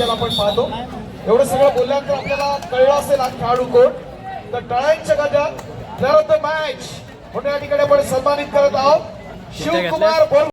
आपल्याला आपण पाहतो। एवढं सगळं बोलल्यानंतर आपल्याला कळलं असेल हा खेळाडू कोण, तर टाळ्यांच्या गजरात प्लेअर ऑफ द मॅच म्हणून या ठिकाणी आपण सन्मानित करत आहोत शिवकुमार बोल।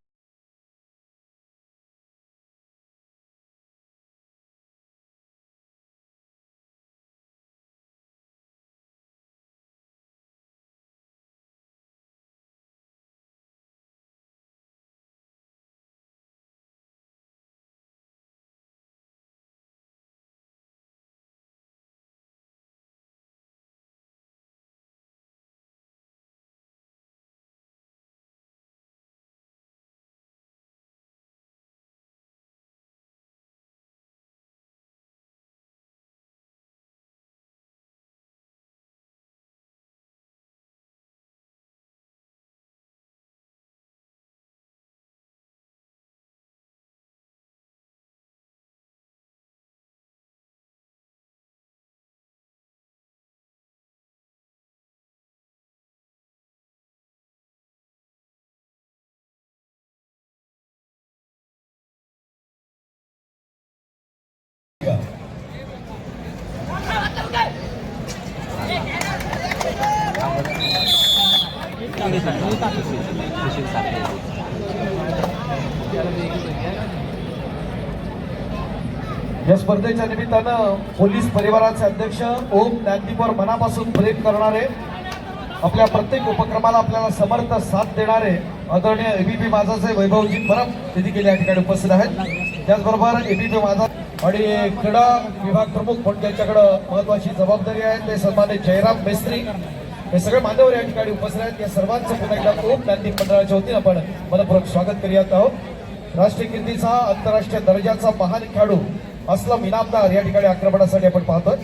या स्पर्धेच्या निमित्तानं पोलीस परिवाराचे अध्यक्ष ओम ज्ञानदीपवर मनापासून प्रेम करणारे, आपल्या प्रत्येक उपक्रमाला आपल्याला समर्थ साथ देणारे आदरणीय एबीपी माझाचे वैभवजी परम तिथे गेले या ठिकाणी उपस्थित आहेत। त्याचबरोबर एबीपी माझा आणि क्रीडा विभाग प्रमुख म्हणून त्यांच्याकडे महत्वाची जबाबदारी आहे ते सन्मानित जयराम मेस्त्री, हे सगळे मान्यवर या ठिकाणी उपस्थित आहेत। या सर्वांचं पुन्हा एकदा ओम ज्ञानदीप मंडळाच्या वतीने आपण मनपूर्वक स्वागत करूयात आहोत। राष्ट्रीय कीर्तीचा आंतरराष्ट्रीय दर्जाचा महान खेळाडू असलम इनामदार या ठिकाणी आक्रमणासाठी आपण पाहतोय।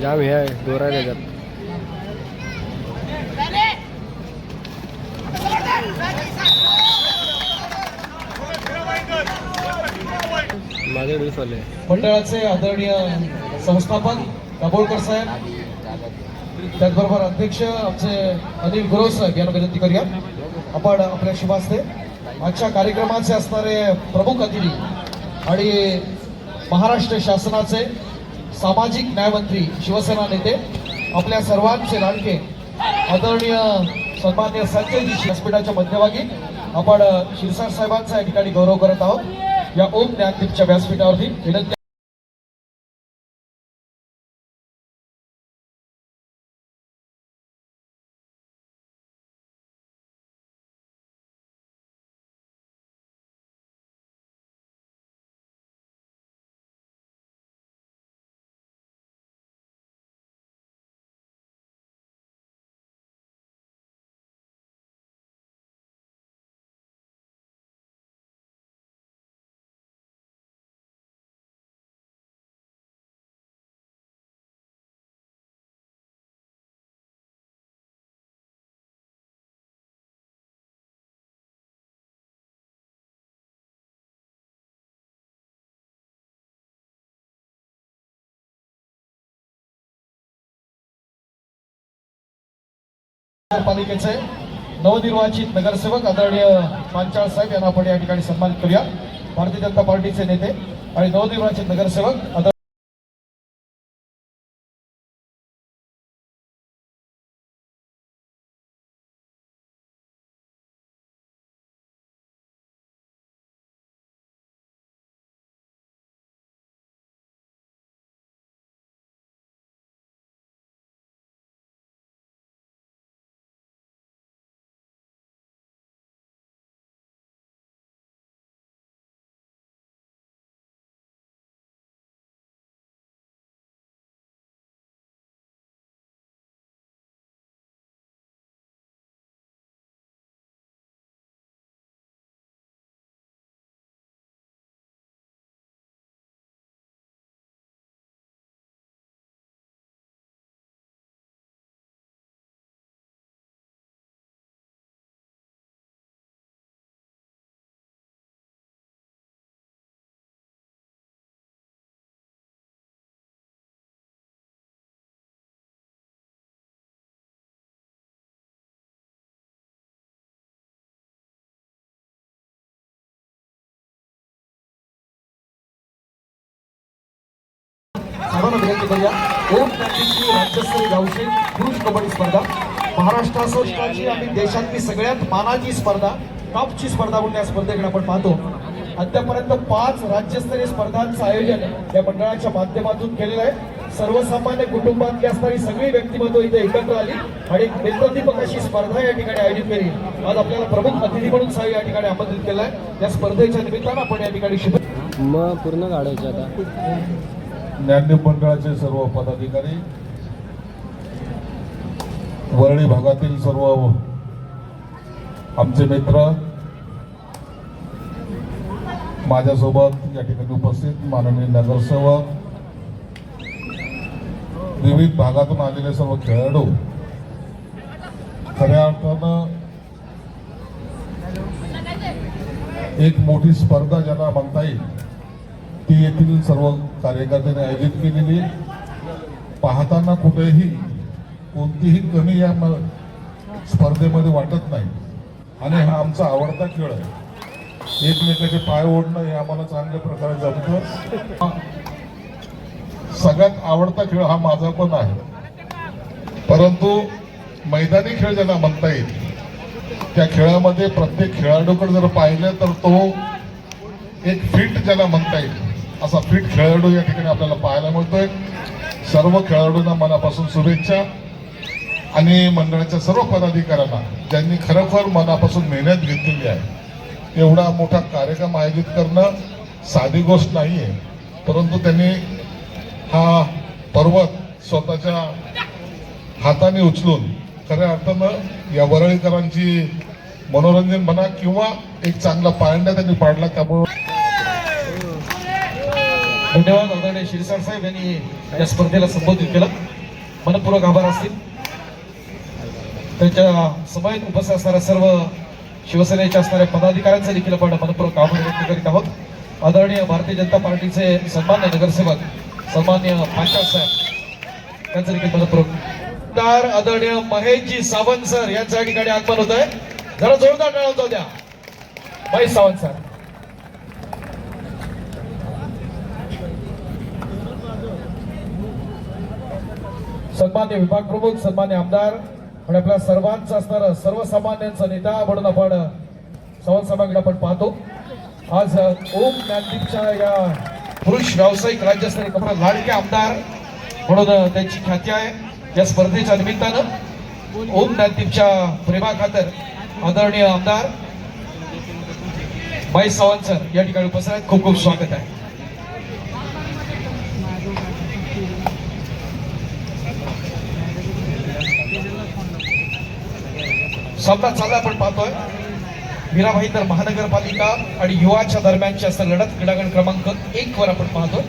जाम हे आहे दोरा त्याच्यात माझे दिवसले मंडळाचे आदरणीय संस्थापक दाभोळकर साहेब, त्याचबरोबर अध्यक्ष आमचे अनिल गुरव साहेब यांना विनंती करूया आपण आपल्या शुभास्ते आजच्या कार्यक्रमाचे असणारे प्रमुख अतिथी आणि महाराष्ट्र शासनाचे सामाजिक न्यायमंत्री शिवसेना नेते आपल्या सर्वांचे लाडके आदरणीय सन्मान्य संजयजी व्यासपीठाच्या मध्यभागी आपण शिरसाट साहेबांचा या ठिकाणी गौरव करत आहोत। या ओम ज्ञानदीपच्या व्यासपीठावरती विनंती पालिकेचे नवनिर्वाचित नगरसेवक आदरणीय पांचाळ साहेब यांना आपण या ठिकाणी सन्मानित करूया। भारतीय जनता पार्टीचे नेते आणि नवनिर्वाचित नगरसेवक सर्वांना विनंती करूया ओम ज्ञानदीपची राज्यस्तरीय गावशे पुरुष कबड्डी स्पर्धा महाराष्ट्राची आणि देशातली सगळ्यात मानाची स्पर्धा टॉपची स्पर्धा म्हणून या स्पर्धेकडे आपण पाहतो. अद्यापर्यंत 5 राज्यस्तरीय स्पर्धांचं आयोजन या मंडळाच्या माध्यमातून केलेलं आहे. सर्वसामान्य कुटुंबातली असणारी सगळी व्यक्तिमत्व इथे एकत्र आली आणि एक नेत्रदीपक अशी स्पर्धा या ठिकाणी आयोजित केली. आज आपल्याला प्रमुख अतिथी म्हणून साहेब या ठिकाणी आमंत्रित केलं आहे. या स्पर्धेच्या निमित्तानं आपण या ठिकाणी मग पूर्ण काढायचे आता. ज्ञानदीप मंडळाचे सर्व पदाधिकारी, वरळी भागातील सर्व आमचे मित्र, माझ्यासोबत या ठिकाणी उपस्थित माननीय नगरसेवक, विविध भागातून आलेले सर्व खेळाडू, खऱ्या अर्थानं एक मोठी स्पर्धा ज्याला म्हणता येईल ती येथील सर्व कार्यकर्त्यांनी आयोजित केलेली. पाहताना कुठेही कोणतीही कमी या स्पर्धेमध्ये वाटत नाही आणि हा आमचा आवडता खेळ आहे. एकमेकाचे पाय ओढणं हे आम्हाला चांगल्या प्रकारे जमतं. सगळ्यात आवडता खेळ हा माझा पण आहे, परंतु मैदानी खेळ ज्याला म्हणता येईल त्या खेळामध्ये प्रत्येक खेळाडूकडे जर पाहिलं तर तो एक फिट ज्याला म्हणता येईल असा फिट खेळाडू या ठिकाणी आपल्याला पाहायला मिळतोय. सर्व खेळाडूंना मनापासून शुभेच्छा आणि मंडळाच्या सर्व पदाधिकाऱ्यांना ज्यांनी खरोखर मनापासून मेहनत घेतलेली आहे. एवढा मोठा कार्यक्रम आयोजित करणं साधी गोष्ट नाही आहे, परंतु त्यांनी हा पर्वत स्वतःच्या हाताने उचलून खऱ्या अर्थानं या वरळीकरांची मनोरंजन म्हणा किंवा एक चांगला पायंडा त्यांनी पाडला. त्यामुळे धन्यवाद. आदरणीय शिरसाट साहेब यांनी या स्पर्धेला संबोधित केलं. मनपूर्वक आभार असतील. त्यांच्या समवेत उपस्थित असणाऱ्या सर्व शिवसेनेच्या असणाऱ्या पदाधिकाऱ्यांचा देखील आपण मनपूर्वक आभार व्यक्त करीत आहोत. आदरणीय भारतीय जनता पार्टीचे सन्मान्य नगरसेवक सन्मान्य पांचाळ साहेब यांचं देखील मनपूर्वक आदरणीय महेशजी सावंत सर यांच्या या ठिकाणी आगमन होत आहे. जरा जोरदार टाळ्या होत्या द्या महेश सावंत सर. सन्मान्य विभाग प्रमुख, सन्मान्य आमदार आणि आपल्या सर्वांचं असणारं सर्वसामान्यांचा नेता म्हणून आपण सावंत साहेबांकडे आपण पाहतो. आज ओम ज्ञानदीपच्या या पुरुष व्यावसायिक राज्यस्तरीय कपडा लाडके आमदार म्हणून त्यांची ख्याती आहे. या स्पर्धेच्या निमित्तानं ओम ज्ञानदीपच्या प्रेमाखातर आदरणीय आमदार महेश सावंत सर या ठिकाणी उपस्थित आहेत. खूप खूप स्वागत आहे. सामना चालला आपण पाहतोय. मीराबाई तर महानगरपालिका आणि युवाच्या दरम्यानची असं लढत क्रीडांगण क्रमांक 1 वर आपण पाहतोय.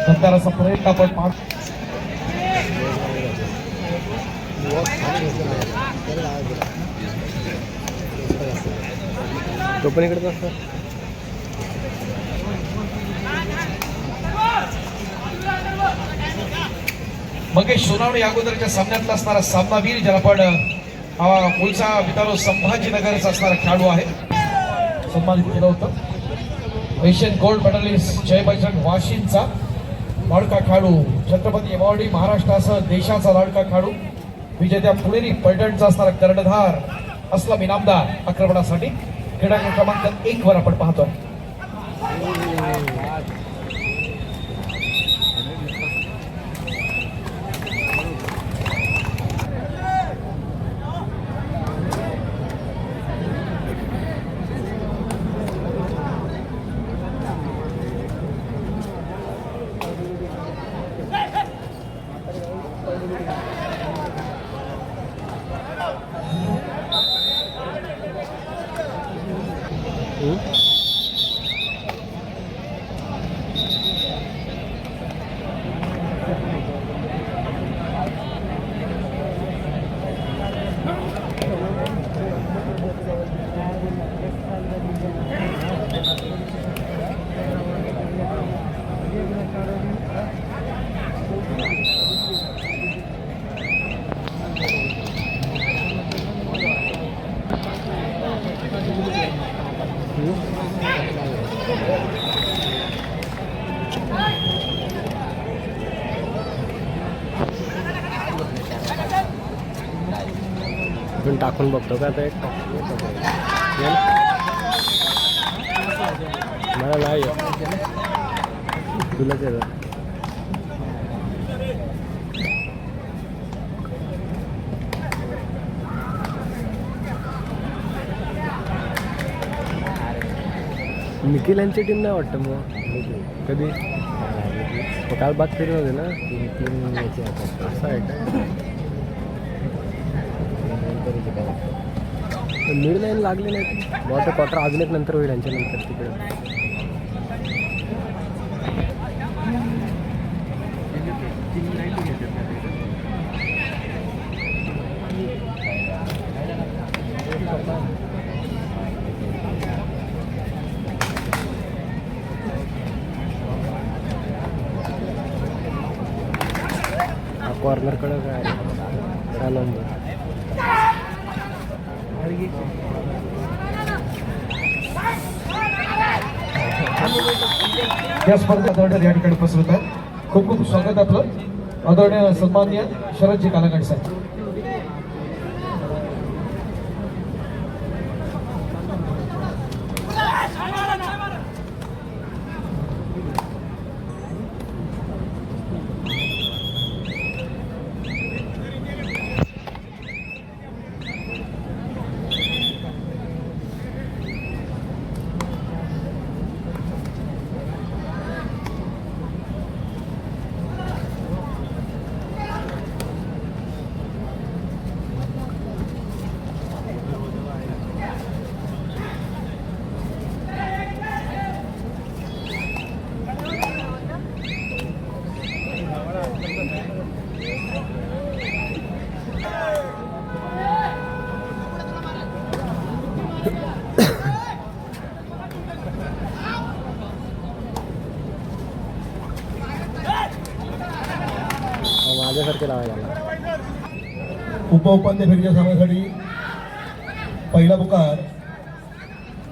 दमदार असा प्रयत्न आपण पाहतो. तो पण इकडे असतो. मंगेश सोनावणे या अगोदरच्या सामन्यातला असणारा सामनावीर ज्याला आपण हा मूळचा मित्रांनो संभाजीनगरचा असणारा खेळाडू आहे सन्मानित केलं होतं. एशियन गोल्ड मेडलिस्ट जय बजरंग वाशिमचा लाडका खेळाडू, छत्रपती एवॉर्डी महाराष्ट्रासह देशाचा लाडका खेळाडू, विजेत्या पुणेरी पैठणचा असणारा कर्णधार असलम इनामदार आक्रमणासाठी क्रीडांगण क्रमांक 1 वर आपण पाहतोय. आपण टाकून बघतो का आता एक मला नाही तुला ते निखिल यांची टीम नाही वाटतं मग कधी काल बात फिरत होते ना तीन याची असं आहे का मिड लाईन लागले नाही वॉटर क्वार्टर अजून एक नंतर होईल यांच्या नंतर तिकडे कॉर्नरकडं काय आनंद या स्पर्धेत आदरणीय या ठिकाणी पसरत आहे खूप खूप स्वागत आपलं आदरणीय सन्माननीय शरदजी कालागड साहेब माझ्यासारखे लावायला उपउपांत्य फेरीच्या सामन्यासाठी पहिला पुकार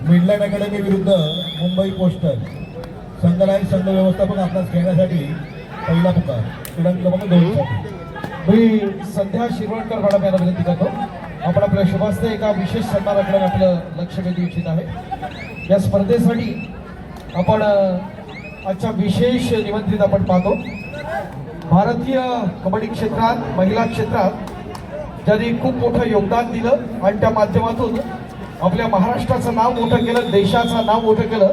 मिडलँड अकॅडमी विरुद्ध मुंबई पोस्टल संघनायक संघ व्यवस्थापक आपणास खेळण्यासाठी पहिला पुकार क्रमांक 2 साठी मी संध्या शिरवणकर मॅडम यांना विनंती करतो आपण आपल्या शुभास्ते एका विशेष सन्मानाकडे आपलं लक्ष वेधू इच्छित आहे या स्पर्धेसाठी आपण आजच्या विशेष निमंत्रित आपण पाहतो भारतीय कबड्डी क्षेत्रात महिला क्षेत्रात ज्यांनी खूप मोठं योगदान दिलं आणि त्या माध्यमातून आपल्या महाराष्ट्राचं नाव मोठं केलं देशाचं नाव मोठं केलं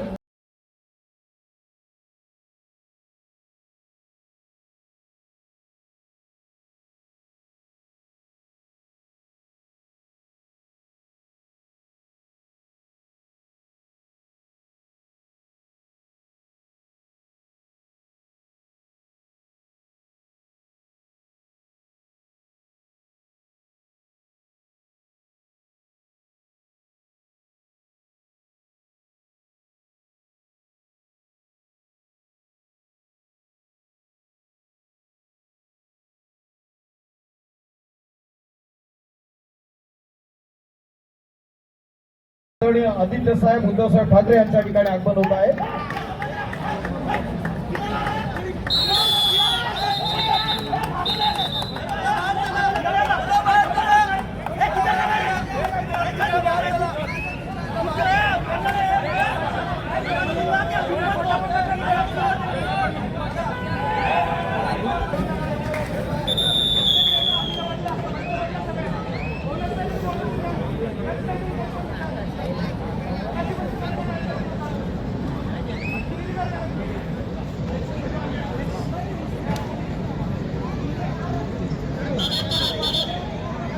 आदित्य साहेब उद्धव साहेब ठाकरे यांच्या ठिकाणी आगमन होत आहे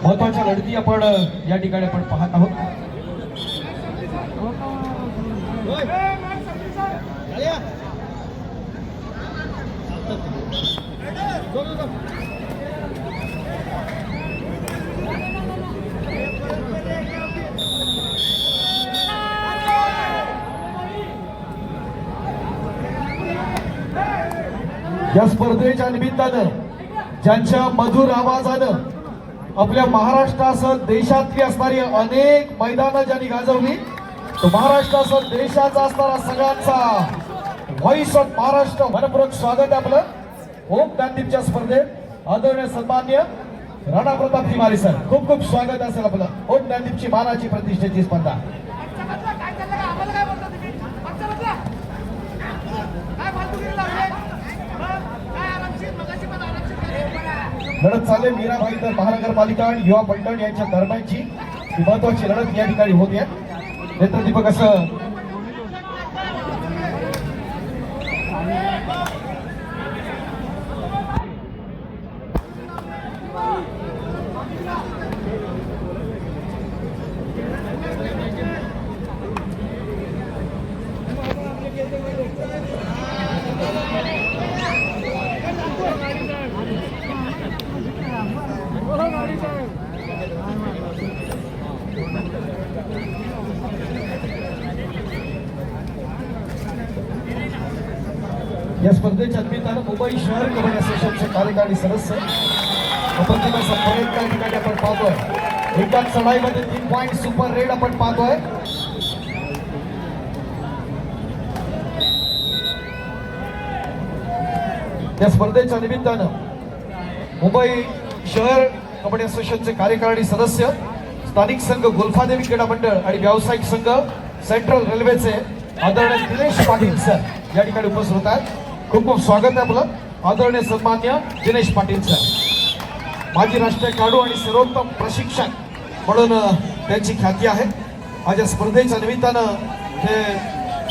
महत्वाच्या लढती आपण या ठिकाणी आपण पाहत आहोत या स्पर्धेच्या निमित्तानं ज्यांच्या मधुर आवाजानं आपल्या महाराष्ट्रासह देशातली असणारी अनेक मैदानं ज्यांनी गाजवली तो महाराष्ट्राचा देशाचा असणारा सगळ्यांचा व्हॉइस ऑफ महाराष्ट्र मनपूर्वक स्वागत आहे आपलं ओम ज्ञानदीपच्या स्पर्धेत आदरणीय सन्मान्य राणा प्रताप तिवारी सर खूप खूप स्वागत असेल आपलं ओम ज्ञानदीपची मानाची प्रतिष्ठेची स्पर्धा लढत चालले मीराबाई तर महानगरपालिका आणि युवा पलटण यांच्या दरम्यानची ही महत्वाची लढत या ठिकाणी होते नेत्रदीपक असं या स्पर्धेच्या निमित्तानं मुंबई शहर कबड्डी असोसिएशनचे कार्यकारी सदस्य प्रतिमा परेड त्या ठिकाणी आपण पाहतोय एकाच चढाईमध्ये 3 पॉईंट सुपर रेड आपण पाहतोय या स्पर्धेच्या निमित्तानं मुंबई शहर कबड्डी असोसिएशनचे कार्यकारी सदस्य स्थानिक संघ गुल्फादेवी क्रीडा मंडळ आणि व्यावसायिक संघ सेंट्रल रेल्वेचे आदरणीय दिनेश पाटील सर या ठिकाणी उपस्थित होत आहेत खूप खूप स्वागत आहे आपलं आदरणीय सन्मान्य दिनेश पाटील सर माजी राष्ट्रीय खेळाडू आणि सर्वोत्तम प्रशिक्षक म्हणून त्यांची ख्याती आहे आज या स्पर्धेच्या निमित्तानं ते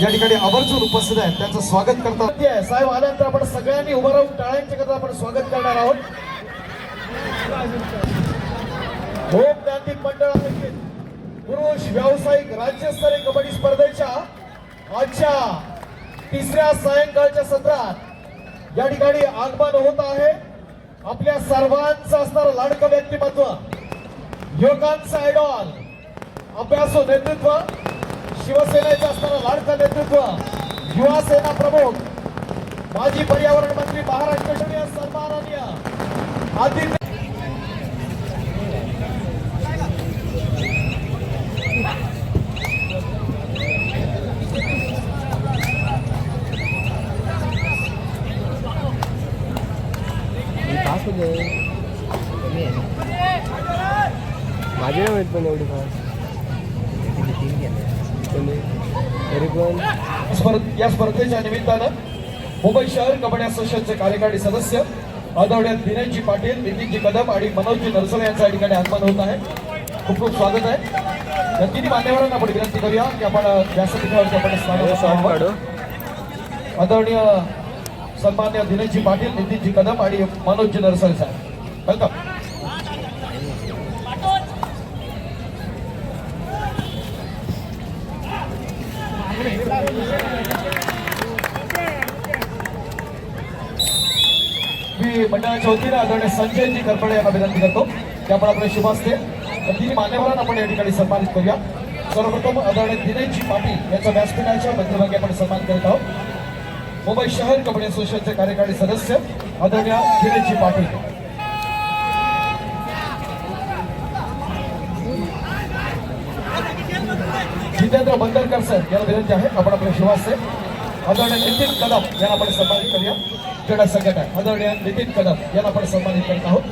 या ठिकाणी आवर्जून उपस्थित आहेत त्यांचं स्वागत करतात साहेब आल्यानंतर आपण सगळ्यांनी उभं राहून टाळ्यांच्या करता आपण स्वागत करणार आहोत ओम ज्ञानदीप मंडळ आयोजित पुरुष व्यावसायिक राज्यस्तरीय कबड्डी स्पर्धेच्या आजच्या तिसऱ्या सायंकाळच्या सत्रात या ठिकाणी आगमन होत आहे आपल्या सर्वांचं असणारं लाडकं व्यक्तिमत्व युवकांचं आयडॉल अभ्यासू नेतृत्व शिवसेनेचं असणारं लाडकं नेतृत्व युवा सेना प्रमुख माजी पर्यावरण मंत्री महाराष्ट्र सन्माननीय आदित्य माझी नाही माहित पण एवढी खास तरी पण या स्पर्धेच्या निमित्तानं मुंबई शहर कबड्डी असोसिएशनचे कार्यकारी सदस्य आदरणीय दिनेशजी पाटील नितीनजी कदम आणि मनोजजी नरसळे यांच्या या ठिकाणी आगमन होत आहे खूप खूप स्वागत आहे या तिन्ही मान्यवरांना आपण विनंती करूया की आपण व्यासपीठावरती आपण स्थान काढू आदरणीय सन्मान्य दिनेशजी पाटील नितीनजी कदम आणि मनोजजी नरसळे साहेब वेलकम मी मंडळाच्या वतीने आदरणीय संजयजी करपडे यांना विनंती करतो की आपण आपले शुभ असते तिन्ही मान्यवरांना आपण या ठिकाणी सन्मानित करूया सर्वप्रथम आदरणीय दिनेशजी पाटील यांच्या व्यासपीठाच्या मध्यभागी आपण सन्मान करीत आहोत मुंबई शहर कबड्डी असोसिएशनचे कार्यकारी सदस्य आदरणीय दिनेशजी पाटील जितेंद्र बंदरकर सर यांना विनंती आहे आपण आपले शुभ असते आदरणीय नितीन कदम यांना आपण सन्मानित करूया क्रीडा संघटना आदरणीय नितीन कदम यांना आपण सन्मानित करत आहोत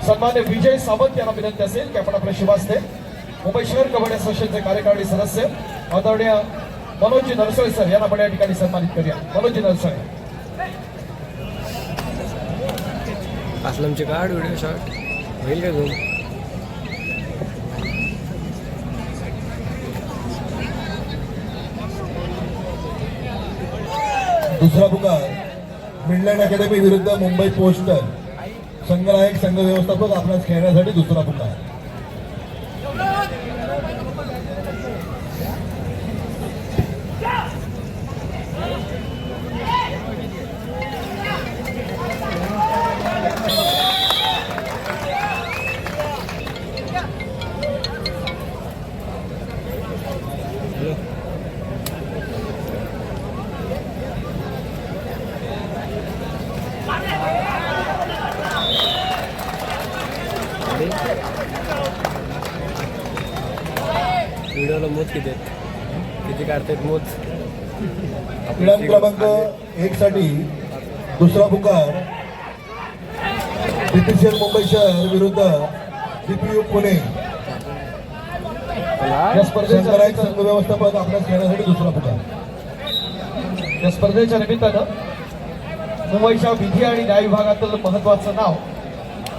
सन्मान्य विजय सावंत यांना विनंती असेल की आपण आपले शुभ असते मुंबई शहर कबड्डी असोसिएशनचे कार्यकारी सदस्य आदरणीय मनोजजी नरसळे सर यांना आपण या ठिकाणी सन्मानित करूया मनोजजी नरसळे असलमचे काढ व्हिडिओ शॉट होईल का घेऊन दुसरा पुकार मिडलँड अकॅडमी विरुद्ध मुंबई पोस्टल संघनायक संघ व्यवस्थापक आपणास खेळण्यासाठी दुसरा पुकार व्हिडिओला मोज किती आहेत, किती काढतायत मोज. क्रीडा क्रमांक 1 साठी दुसरा पुकार बीपीसीएल मुंबई शहर विरुद्ध डीपीयू पुणे. या स्पर्धेच्या शंकराई संघ व्यवस्थापक आपल्यास खेळण्यासाठी दुसरा पुकार. या स्पर्धेच्या निमित्तानं मुंबईच्या विधी आणि न्याय विभागातील महत्वाचं नाव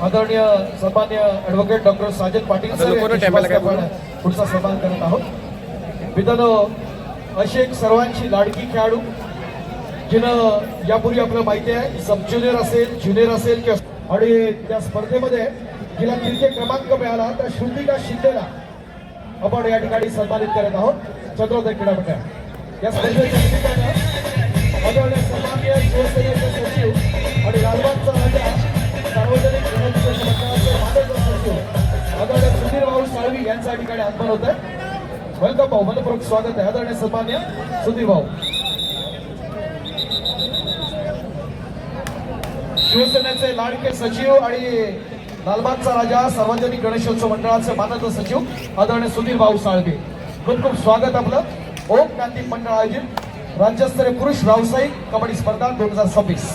आदरणीय सन्मान्य ॲडव्होकेट डॉक्टर साजन पाटील आता सर लोकांना यांच्या टायमाला काय हस्ते आपण पुढचा सन्मान करत आहोत. मित्रांनो, अशी एक सर्वांची लाडकी खेळाडू जिनं यापूर्वी आपल्याला माहिती आहे सब ज्युनियर असेल, ज्युनियर असेल किंवा आणि त्या स्पर्धेमध्ये जिला तृतीय क्रमांक मिळाला त्या श्रुतिका शिंदेला आपण या ठिकाणी सन्मानित करत आहोत. चंद्रोदय क्रीडा मंडळ या स्पर्धेच्या निमित्तानं आदरणीय सन्माननीय शिवसेनेचे सचिव आणि लालबागचा राजा सार्वजनिक गणेश मंडळाचे मानद सचिव आदरणीय सुधीर भाऊ साळवी यांच्या या ठिकाणी आगमन होत आहे. वेलकम भाऊ, मनपूर्वक स्वागत आहे आदरणीय सन्मान्य सुधीर भाऊ. शिवसेनेचे लाडके सचिव आणि लालबागचा राजा सार्वजनिक गणेशोत्सव मंडळाचे मानद सचिव आदरणीय सुधीर भाऊ साळवे, खूप खूप स्वागत आपलं. ओम क्रांती मंडळ आयोजित राज्यस्तरीय पुरुष व्यावसायिक कबड्डी स्पर्धा 2026.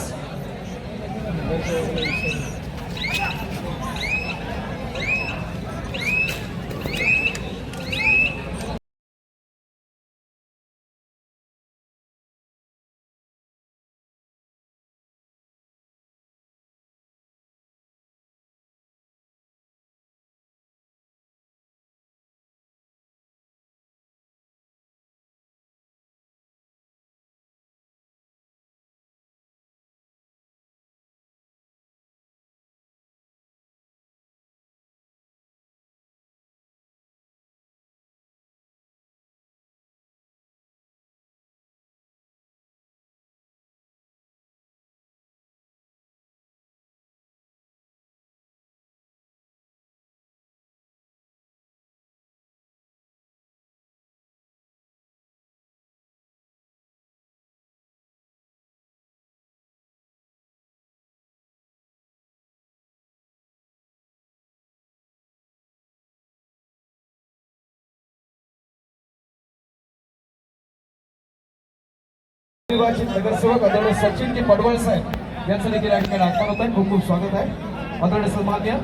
निर्वाचित नगरसेवक आदरणीय सचिनजी पडवळ साहेब यांचं देखील या ठिकाणी आगमन होत आहे. खूप खूप स्वागत आहे आदरणीय सन्मान्य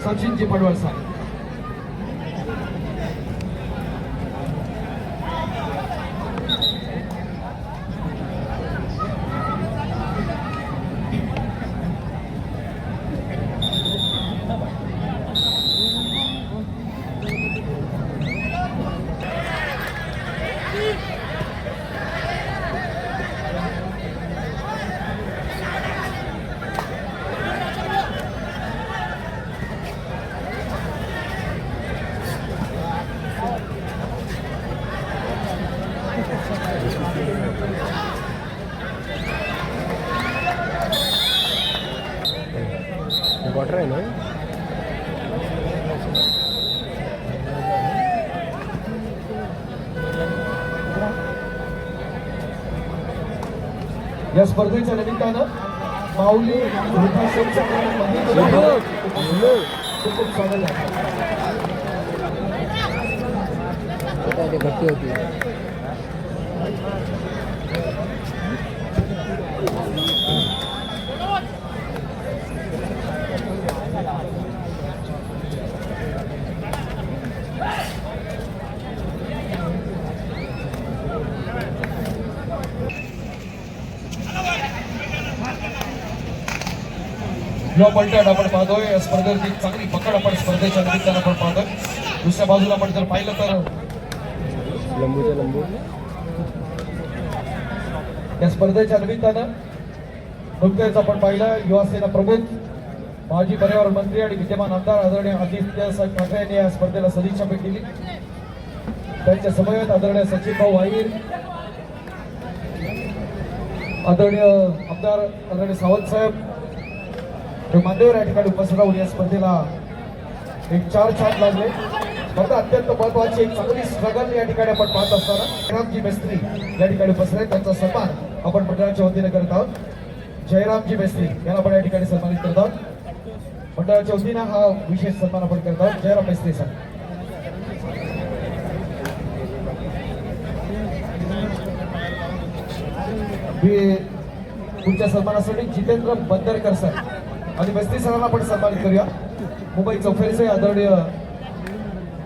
सचिनजी पडवळ साहेब. वॉटर आहे ना. या स्पर्धेच्या निमित्तानं माऊली वृद्धाश्रमच्या खूप खूप स्वागत आहे. भरती होती. युवा पलटण आपण पाहतोय. या स्पर्धेची चांगली पकड आपण स्पर्धेच्या निमित्तानं आपण पाहतोय. दुसऱ्या बाजूला आपण जर पाहिलं तर लंबूच्या लंबू या स्पर्धेच्या निमित्तानं नुकतेच आपण पाहिलं युवासेना प्रमुख माजी पर्यावरण मंत्री आणि विद्यमान आमदार आदरणीय आदित्य साहेब ठाकरे यांनी या स्पर्धेला सदिच्छा भेट दिली. त्यांच्या समवेत आदरणीय सचिन भाऊ आहीर, आदरणीय आमदार आदरणीय सावंत साहेब मान्यवर या ठिकाणी उपस्थित राहून या स्पर्धेला एक 4 छाप लागले. स्पर्धा अत्यंत महत्वाची, एक चांगली स्ट्रगल या ठिकाणी आपण पाहत असताना जयरामजी मेस्त्री या ठिकाणी उपस्थित आहेत. त्यांचा सन्मान आपण मंडळाच्या वतीने करत आहोत. जयरामजी मेस्त्री यांना आपण या ठिकाणी सन्मानित करत आहोत. मंडळाच्या वतीने हा विशेष सन्मान आपण करत आहोत. जयराम मेस्त्री सर. मी पुढच्या सन्मानासाठी जितेंद्र बंदरकर सर आणि मेस्त्री सरांना आपण सन्मानित करूया. मुंबई चौफेरचे आदरणीय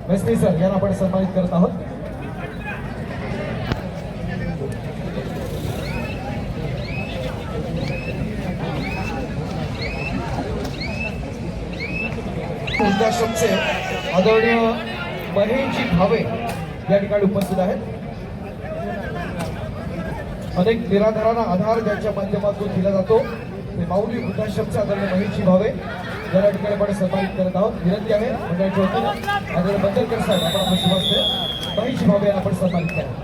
मेस्त्री सर यांना आपण सन्मानित करत आहोत. वृद्धाश्रमचे आदरणीय महेशजी भावे या ठिकाणी उपस्थित आहेत. अनेक निराधारांना आधार ज्यांच्या माध्यमातून दिला जातो ते माऊली वृद्धाश्रमचे आदरणीय महेशजी भावे या ठिकाणी आपण सन्मानित करत आहोत. विनंती आहे मंडळाच्या वतीनं आदरणीय बंदरकर साहेब आपण आपल्या शुभास्ते महेशजी भावे यांना आपण सन्मानित करा.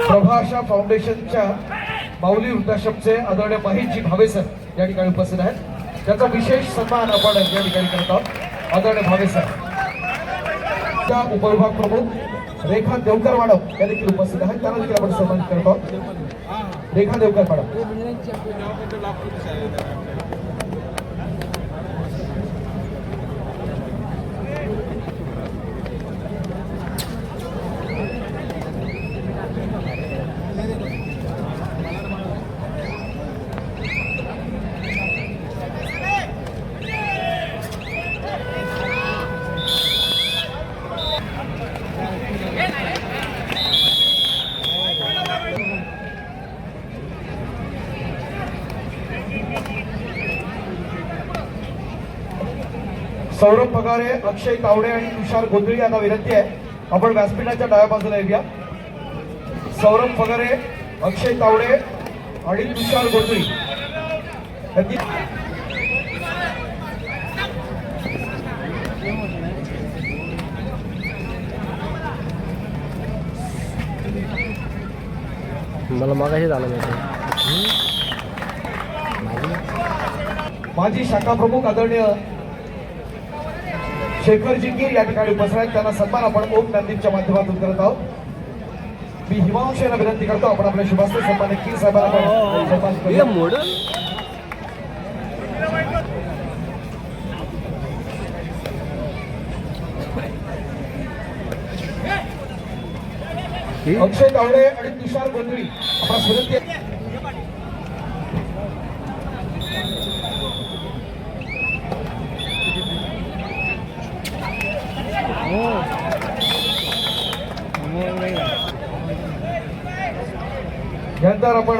प्रभाषा फाउंडेशनच्या माऊली वृद्धाश्रमचे आदरणीय महेशजी भावे सर या ठिकाणी उपस्थित आहेत. त्याचा विशेष सन्मान आपण या ठिकाणी करत आहोत. आदरणीय भावे सर त्या उपविभाग प्रमुख रेखा देवकर मॅडम या देखील उपस्थित आहेत. त्यांना देखील आपण सन्मानित करत आहोत. रेखा देवकर मॅडम. सौरभ पगारे, अक्षय तावडे आणि तुषार गोंधळी यांना विनंती आहे आपण व्यासपीठाच्या डाव्या बाजूला येऊया. सौरभ पगारे, अक्षय तावडे आणि तुषार गोंधळी यांनी मला मागाशी झालं माजी शाखा प्रमुख आदरणीय शेखरजी गिर या ठिकाणी उपस्थित आहेत. त्यांना सन्मान आपण ओम ज्ञानदीपच्या माध्यमातून करत आहोत. मी हिमांशू यांना विनंती करतो आपण आपल्या शुभास्ते सन्मान गिर साहेबांना आपण सन्मान करूया. अक्षय तावडे आणि तुषार गोंधळी आपणास विनंती आहे. यानंतर आपण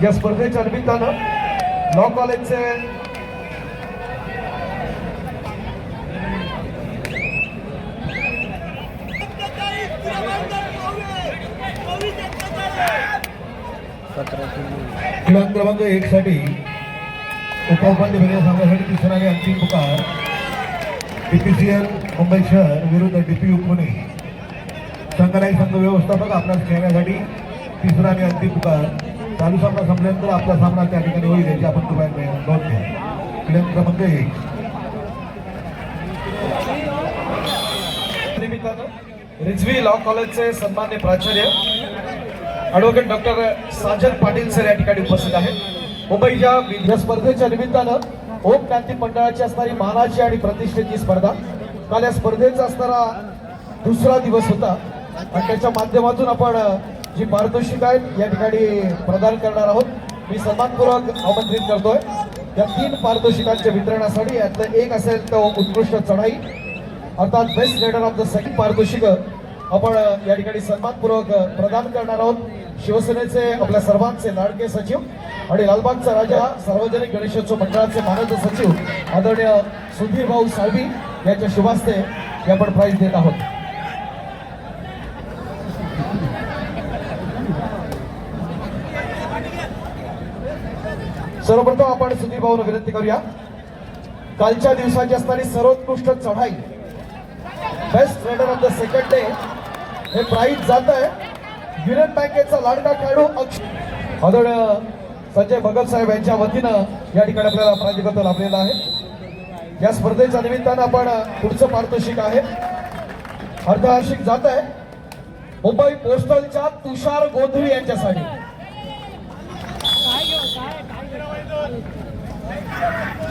या स्पर्धेच्या निमित्तानं लॉ कॉलेजचे क्रमांक 1 साठी उपउपांत्य फेरीच्या सामन्यासाठी तिसरा आणि अंतिम पुकार DPCL मुंबई शहर विरुद्ध DPU पुणे. संघनायक संघ व्यवस्थापक आपणास खेळण्यासाठी तिसरा आणि अंतिम पुकार. चालू सामना संपल्यानंतर आपला सामना त्या ठिकाणी होईल याची आपण कृपया नोंद घ्या. क्रमांक 1 निमित्तानं रिझवी लॉ कॉलेजचे सन्मान्य प्राचार्य advocate doctor Sajan Patil sir या ठिकाणी उपस्थित आहेत. मुंबईच्या या स्पर्धेच्या निमित्तानं ओम क्रांती मंडळाची असणारी मानाची आणि प्रतिष्ठेची स्पर्धा. काल या स्पर्धेचा असणारा दुसरा दिवस होता आणि त्याच्या माध्यमातून आपण जी पारितोषिक आहेत या ठिकाणी प्रदान करणार आहोत. मी सन्मानपूर्वक आमंत्रित करतोय या 3 पारितोषिकांच्या वितरणासाठी. यातलं एक असेल तो उत्कृष्ट चढाई अर्थात best raider of the second पारितोषिक आपण या ठिकाणी सन्मानपूर्वक प्रदान करणार आहोत शिवसेनेचे आपल्या सर्वांचे लाडके सचिव आणि लालबागचा राजा सार्वजनिक गणेशोत्सव मंडळाचे मानद सचिव आदरणीय सुधीर भाऊ साळवी यांच्या शुभास्ते हे आपण प्राइज देत आहोत. सर्वप्रथम आपण सुधीर भाऊला विनंती करूया. कालच्या दिवसाची असणारी सर्वोत्कृष्ट चढाई best raider of the second day हे प्राइज जात आहे युनियन बँकेचा लाडका खेळाडू आदरणीय संजय भगत साहेब यांच्या वतीनं या ठिकाणी आपल्याला प्राधिकत्व लाभलेलं आहे. या स्पर्धेच्या निमित्तानं आपण पुढचं पारितोषिक आहे अर्धवार्षिक जात आहे मुंबई पोस्टलच्या तुषार गोंधळी यांच्यासाठी.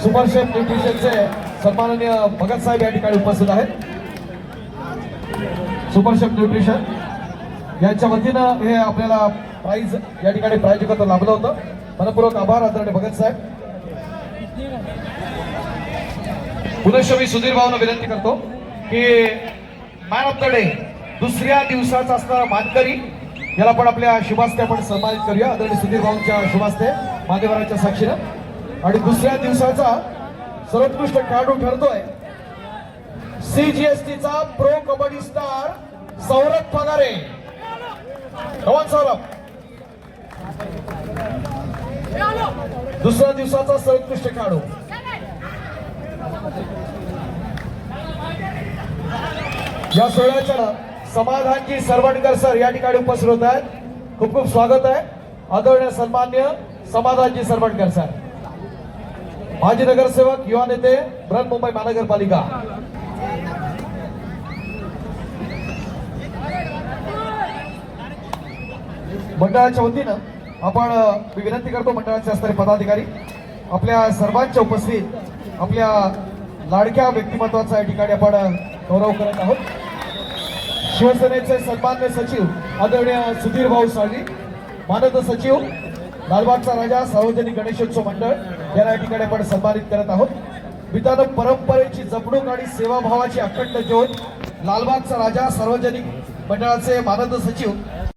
सुपरशेफ न्यूट्रिशनचे सन्माननीय भगत साहेब या ठिकाणी उपस्थित आहेत. सुपरशेफ न्यूट्रिशन यांच्या वतीनं हे आपल्याला प्राइज या ठिकाणी प्रायोजकत्व लाभलं होतं. मनपूर्वक आभार आदरणीय भगत साहेब. पुनश्च मी सुधीर भाऊंना विनंती करतो की मॅन ऑफ द डे दुसऱ्या दिवसाचा असणारा मानकरी याला पण आपल्या शुभास्ते आपण सन्मानित करूया आदरणीय सुधीर भाऊंच्या शुभास्ते मान्यवरांच्या साक्षीनं. आणि दुसऱ्या दिवसाचा सर्वोत्कृष्ट खेळाडू ठरतोय CGSTचा प्रो कबड्डी स्टार सौरभ पगारे. कमान सौरभ. दुसऱ्या दिवसाचा सर्वोत्कृष्ट खेळाडू. या सोहळ्याच्या समाधानजी सरवणकर सर या ठिकाणी उपस्थित होत आहेत. खूप खूप स्वागत आहे आदरणीय सन्मान्य समाधानजी सरवणकर सर माजी नगरसेवक युवा नेते बृहन्मुंबई महानगरपालिका. मंडळाच्या वतीनं आपण मी विनंती करतो मंडळाचे असणारे पदाधिकारी आपल्या सर्वांच्या उपस्थित आपल्या लाडक्या व्यक्तिमत्वाचा या ठिकाणी आपण गौरव करत आहोत. शिवसेनेचे सन्मान्य सचिव आदरणीय सुधीर भाऊ साळवी मानद सचिव लालबागचा राजा सार्वजनिक गणेशोत्सव मंडळ यांना या ठिकाणी आपण सन्मानित करत आहोत. मित्रांनो परंपरेची जपणूक आणि सेवाभावाची अखंड ज्योत लालबागचा राजा सार्वजनिक मंडळाचे मानद सचिव